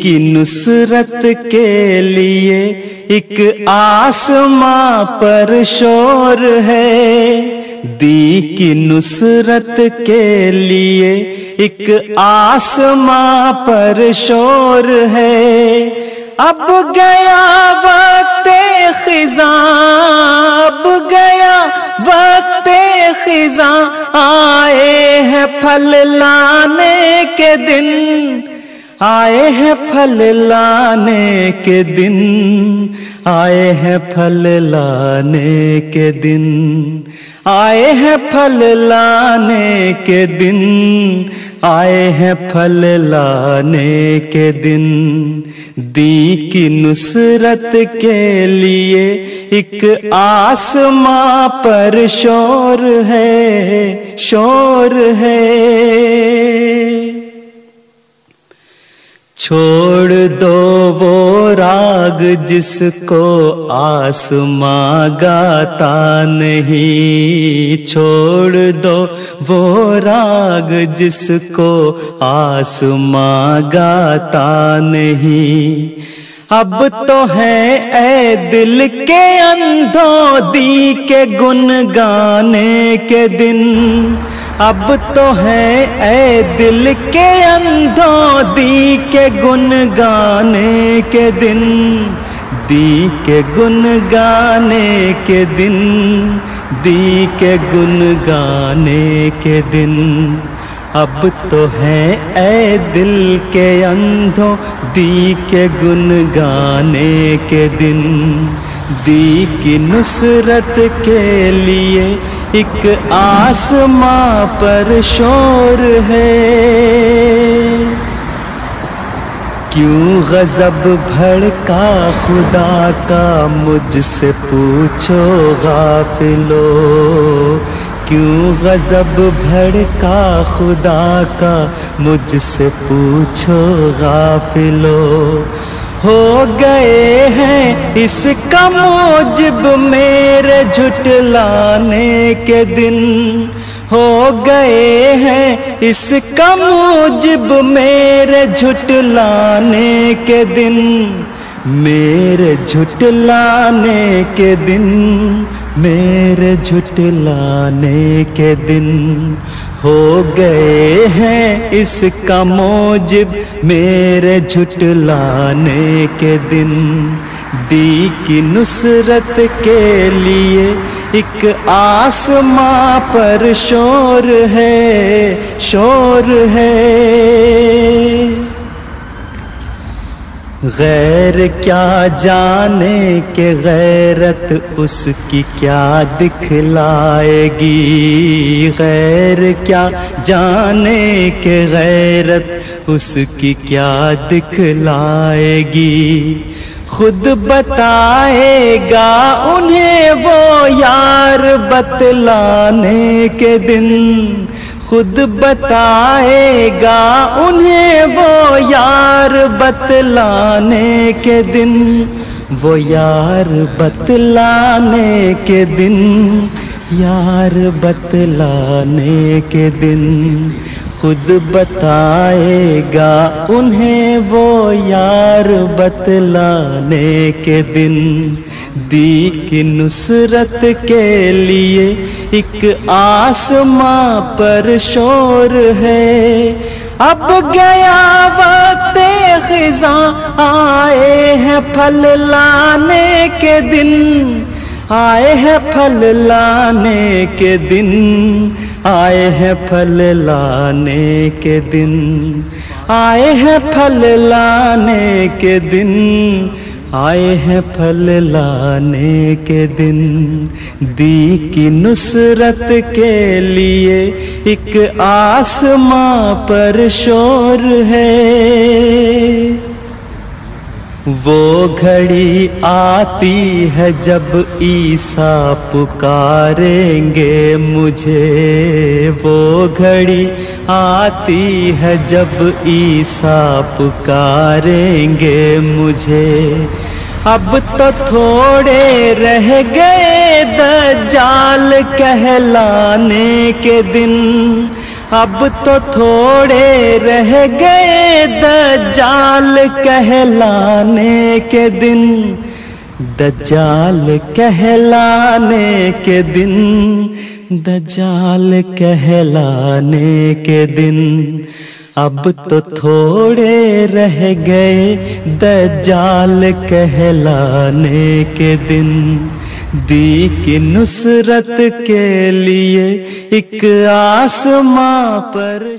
کی نصرت کے لیے ایک آسماں پر شور ہے، دی کی نصرت کے لیے ایک آسماں پر شور ہے۔ اب گیا وقت خزاں، اب گیا وقت خزاں، آئے ہیں پھل لانے کے دن، آئے ہیں پھل لانے کے دن، آئے ہیں پھل لانے کے دن، آئے ہیں پھل لانے کے دن، آئے ہیں پھل لانے کے دن۔ دی کی نصرت کے لیے ایک آسماں پر شور ہے، شور ہے۔ چھوڑ دو وہ راگ جس کو آسماں گاتا نہیں، چھوڑ دو وہ راگ جس کو آسماں گاتا نہیں۔ اب تو ہے اے دل کے اندھوں دی کے گن گانے کے دن، اب تو ہے اے دل کے اندھوں دی کے گن گانے کے دن، دی کے گن گانے کے دن، دی کے گن گانے کے دن۔ اب تو ہے اے دل کے اندھوں دی کے گن گانے کے دن، دی کی نصرت کے لیے ایک آسماں پر شور ہے۔ کیوں غضب بھڑکا خدا کا مجھ سے پوچھو غافلو، کیوں غضب بھڑکا خدا کا مجھ سے پوچھو غافلو۔ ہو گئے ہیں اس کا موجب میرے جھٹلانے کے دن، ہو گئے ہیں اس کا موجب میرے جھٹلانے کے دن، میرے جھٹلانے کے دن، میرے جھٹلانے کے دن۔ ہو گئے ہیں اس کا موجب میرے جھٹلانے کے دن، دی کی نصرت کے لیے ایک آسماں پر شور ہے، شور ہے۔ غیر کیا جانے کہ غیرت اس کی کیا دکھلائے گی، غیر کیا جانے کہ غیرت اس کی کیا دکھلائے گی۔ خود بتائے گا انہیں وہ یار بتلانے کے دن، خود بتائے گا انہیں وہ یار بتلانے کے دن، وہ یار بتلانے کے دن، یار بتلانے کے دن۔ خود بتائے گا انہیں وہ یار بتلانے کے دن، دی کی نصرت کے لیے ایک آسماں پر شور ہے۔ اب گیا وقت خزاں، آئے ہیں پھل لانے کے دن، آئے ہیں پھل لانے کے دن، آئے ہیں پھل لانے کے دن، آئے ہیں پھل لانے کے دن، آئے ہیں پھل لانے کے دن۔ دی کی نصرت کے لیے ایک آسماں پر شور ہے۔ وہ گھڑی آتی ہے جب عیسیٰ پکاریں گے مجھے، وہ گھڑی آتی ہے جب عیسیٰ پکاریں گے مجھے۔ اب تو تھوڑے رہ گئے دجال کہلانے کے دن، اب تو تھوڑے رہ گئے دجال کہلانے کے دن، دجال کہلانے کے دن، دجال کہلانے کے دن، اب تو تھوڑے رہ گئے دجال کہلانے کے دن۔ دین کی نصرت کے لیے ایک آسماں پر